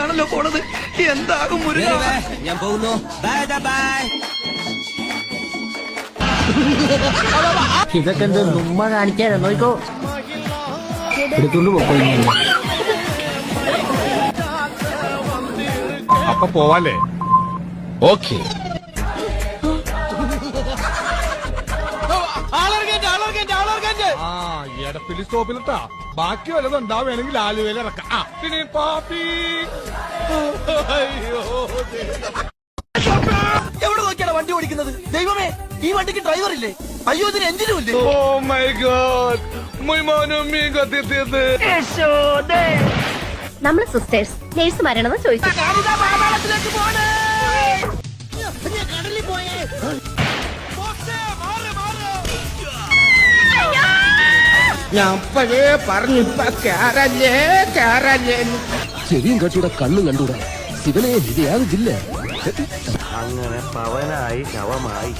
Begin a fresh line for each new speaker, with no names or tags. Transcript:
വഴിയാണല്ലോ പോണത്. എന്താകും മുരുക?
ഞാൻ പോകുന്നു. ബൈ.
ഇതൊക്കെ എന്ത് നുമ്മ കാണിക്കാതെ നോക്കോ, എടുത്തോണ്ട് പോക്കോ.
അപ്പൊ പോവാല്ലേ? ഓക്കെ. എടപ്പിലി സ്റ്റോപ്പിലിട്ടാ ബാക്കി വല്ലതും ഉണ്ടാവുകയാണെങ്കിൽ ആലുവയിൽ ഇറക്കാം. പിന്നെ പാപ്പി
എവിടെ നോക്കിയാണ് വണ്ടി ഓടിക്കുന്നത്? ദൈവമേ, ഈ വണ്ടിക്ക് ഡ്രൈവർ ഇല്ലേ? അയ്യോ, ഇതിന് എഞ്ചിനും ഇല്ലേ?
ഓ മൈ ഗോഡ്, മീ കത്തിയത്.
നമ്മള് സിസ്റ്റേഴ്സ് നേഴ്സുമാരാണെന്ന് ചോദിച്ചു.
ഞാൻ പഴേ പറഞ്ഞിപ്പ കേറല്ലേ.
ചെവിയും കട്ടൂടെ കണ്ണും കണ്ടൂടാ. ശിവനെ ഇത് യാതൊരില്ല.
അങ്ങനെ പവനായി ശവമായി.